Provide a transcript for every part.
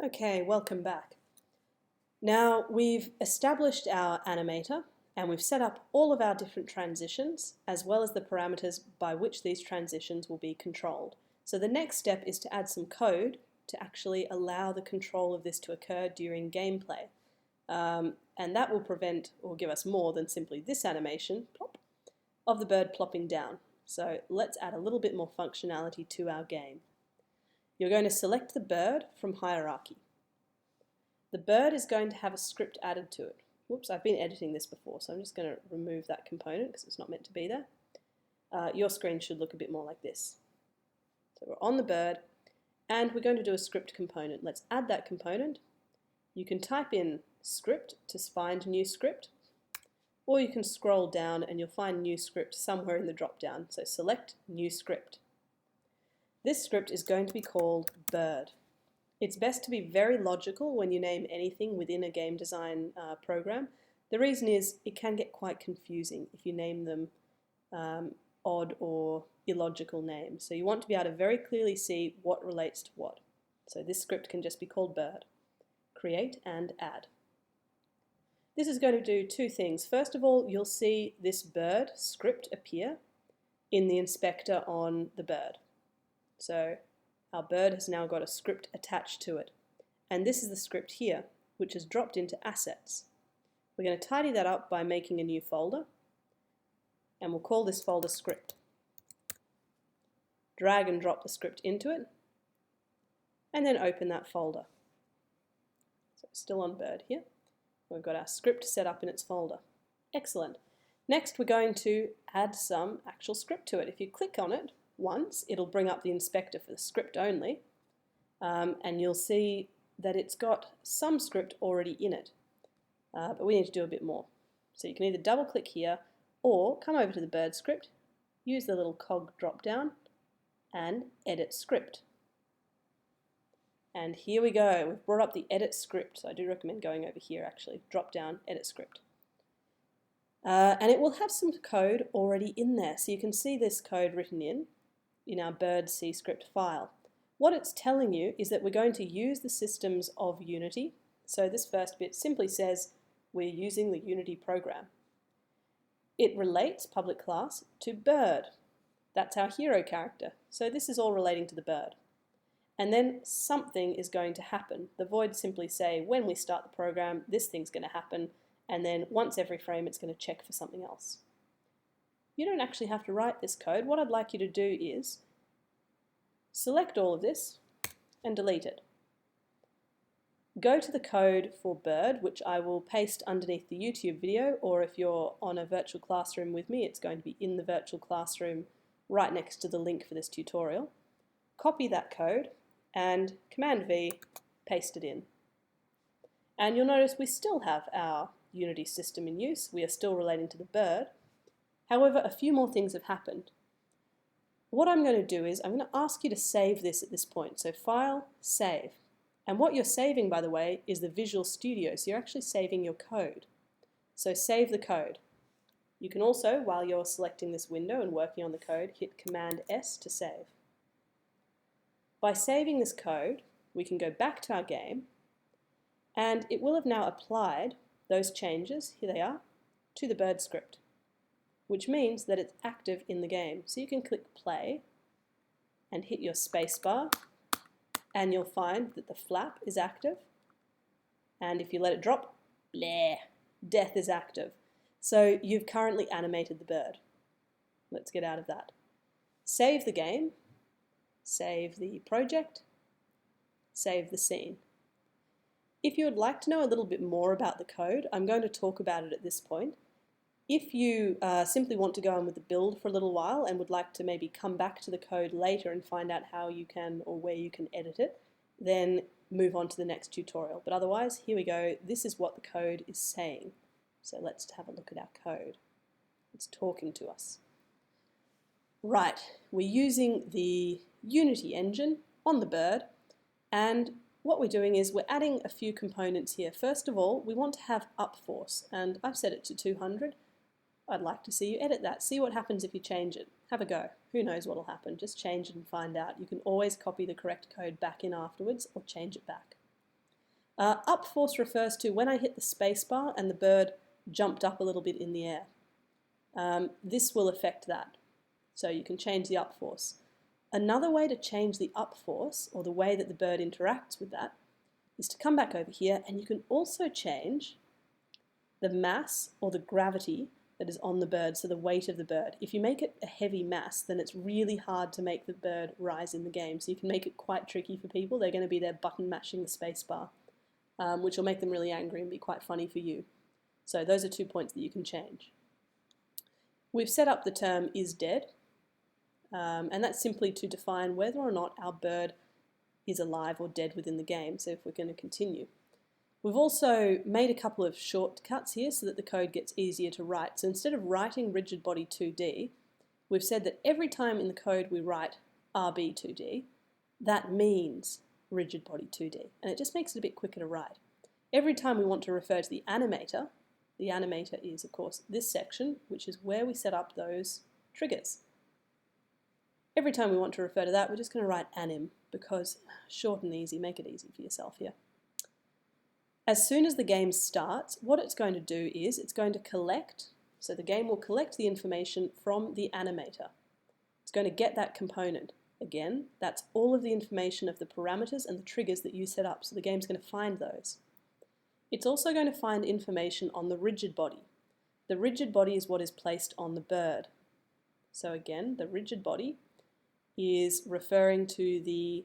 Okay, welcome back. Now we've established our animator and we've set up all of our different transitions as well as the parameters by which these transitions will be controlled. So the next step is to add some code to actually allow the control of this to occur during gameplay. And that will prevent or give us more than simply this animation plop, of the bird plopping down. So let's add a little bit more functionality to our game. You're going to select the bird from hierarchy. The bird is going to have a script added to it. Whoops, I've been editing this before, so I'm just going to remove that component because it's not meant to be there. Your screen should look a bit more like this. So we're on the bird, and we're going to do a script component. Let's add that component. You can type in script to find new script, or you can scroll down and you'll find new script somewhere in the drop-down. So select new script. This script is going to be called bird. It's best to be very logical when you name anything within a game design program. The reason is it can get quite confusing if you name them odd or illogical names. So you want to be able to very clearly see what relates to what. So this script can just be called bird. Create and add. This is going to do two things. First of all, you'll see this bird script appear in the inspector on the bird. So our bird has now got a script attached to it. And this is the script here, which is dropped into assets. We're going to tidy that up by making a new folder, and we'll call this folder script. Drag and drop the script into it, and then open that folder. So still on bird here. We've got our script set up in its folder. Excellent. Next we're going to add some actual script to it. If you click on it once, it'll bring up the inspector for the script only, and you'll see that it's got some script already in it, but we need to do a bit more. So you can either double click here or come over to the bird script, use the little cog drop down and edit script. And here we go, we've brought up the edit script, so I do recommend going over here actually, drop down, edit script. And it will have some code already in there, so you can see this code written in our bird C script file. What it's telling you is that we're going to use the systems of Unity. So this first bit simply says we're using the Unity program. It relates public class to bird. That's our hero character. So this is all relating to the bird. And then something is going to happen. The void simply say when we start the program, this thing's going to happen, and then once every frame it's going to check for something else. You don't actually have to write this code. What I'd like you to do is select all of this and delete it. Go to the code for bird, which I will paste underneath the YouTube video, or if you're on a virtual classroom with me, it's going to be in the virtual classroom right next to the link for this tutorial. Copy that code and Command V, paste it in. And you'll notice we still have our Unity system in use. We are still relating to the bird. However, a few more things have happened. What I'm going to do is I'm going to ask you to save this at this point. So File, Save. And what you're saving, by the way, is the Visual Studio. So you're actually saving your code. So save the code. You can also, while you're selecting this window and working on the code, hit Command S to save. By saving this code, we can go back to our game, and it will have now applied those changes, here they are, to the bird script, which means that it's active in the game. So you can click play and hit your space bar, and you'll find that the flap is active, and if you let it drop, bleh, death is active. So you've currently animated the bird. Let's get out of that. Save the game, save the project, save the scene. If you would like to know a little bit more about the code, I'm going to talk about it at this point. If you simply want to go on with the build for a little while and would like to maybe come back to the code later and find out how you can or where you can edit it, then move on to the next tutorial. But otherwise, here we go. This is what the code is saying. So let's have a look at our code. It's talking to us. Right, we're using the Unity engine on the bird, and what we're doing is we're adding a few components here. First of all, we want to have up force, and I've set it to 200. I'd like to see you edit that. See what happens if you change it. Have a go. Who knows what will happen? Just change it and find out. You can always copy the correct code back in afterwards or change it back. Up force refers to when I hit the spacebar and the bird jumped up a little bit in the air. This will affect that. So you can change the up force. Another way to change the up force, or the way that the bird interacts with that, is to come back over here, and you can also change the mass or the gravity that is on the bird, so the weight of the bird. If you make it a heavy mass, then it's really hard to make the bird rise in the game. So you can make it quite tricky for people. They're going to be there button mashing the spacebar, which will make them really angry and be quite funny for you. So those are 2 points that you can change. We've set up the term is dead, and that's simply to define whether or not our bird is alive or dead within the game, so if we're going to continue. We've also made a couple of shortcuts here so that the code gets easier to write. So instead of writing rigid body 2D, we've said that every time in the code we write RB2D, that means rigid body 2D, and it just makes it a bit quicker to write. Every time we want to refer to the animator is, of course, this section, which is where we set up those triggers. Every time we want to refer to that, we're just going to write anim, because short and easy, make it easy for yourself here. As soon as the game starts, what it's going to do is it's going to collect, so the game will collect the information from the animator. It's going to get that component. Again, that's all of the information of the parameters and the triggers that you set up, so the game's going to find those. It's also going to find information on the rigid body. The rigid body is what is placed on the bird. So again, the rigid body is referring to the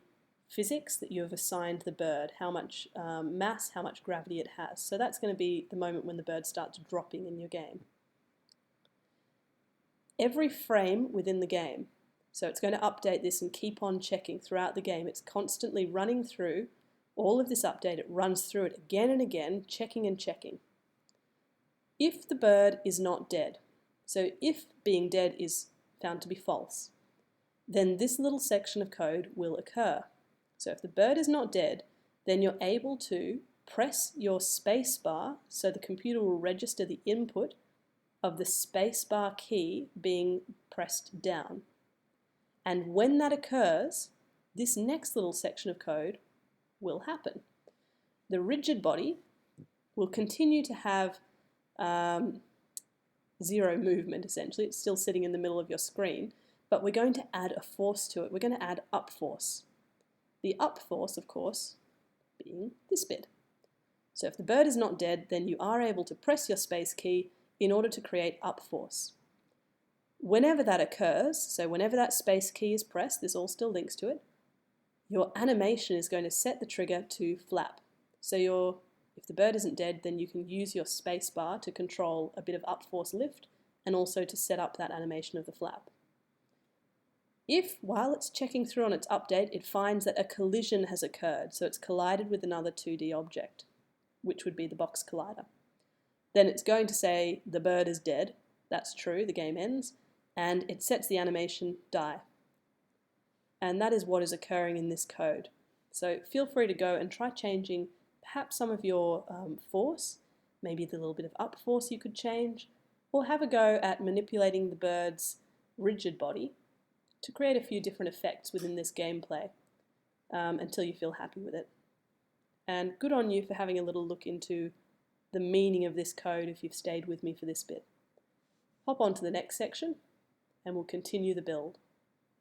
physics that you have assigned the bird, how much mass, how much gravity it has. So that's going to be the moment when the bird starts dropping in your game. Every frame within the game, so it's going to update this and keep on checking throughout the game. It's constantly running through all of this update. It runs through it again and again, checking and checking. If the bird is not dead, so if being dead is found to be false, then this little section of code will occur. So if the bird is not dead, then you're able to press your space bar, so the computer will register the input of the space bar key being pressed down. And when that occurs, this next little section of code will happen. The rigid body will continue to have zero movement, essentially. It's still sitting in the middle of your screen, but we're going to add a force to it. We're going to add up force. The up force, of course, being this bit. So if the bird is not dead, then you are able to press your space key in order to create up force. Whenever that occurs, so whenever that space key is pressed, this all still links to it, your animation is going to set the trigger to flap. So if the bird isn't dead, then you can use your space bar to control a bit of up force lift and also to set up that animation of the flap. If, while it's checking through on its update, it finds that a collision has occurred, so it's collided with another 2D object, which would be the box collider, then it's going to say the bird is dead. That's true, the game ends, and it sets the animation die. And that is what is occurring in this code. So feel free to go and try changing perhaps some of your force, maybe the little bit of up force you could change, or have a go at manipulating the bird's rigid body to create a few different effects within this gameplay until you feel happy with it. And good on you for having a little look into the meaning of this code if you've stayed with me for this bit. Hop on to the next section and we'll continue the build.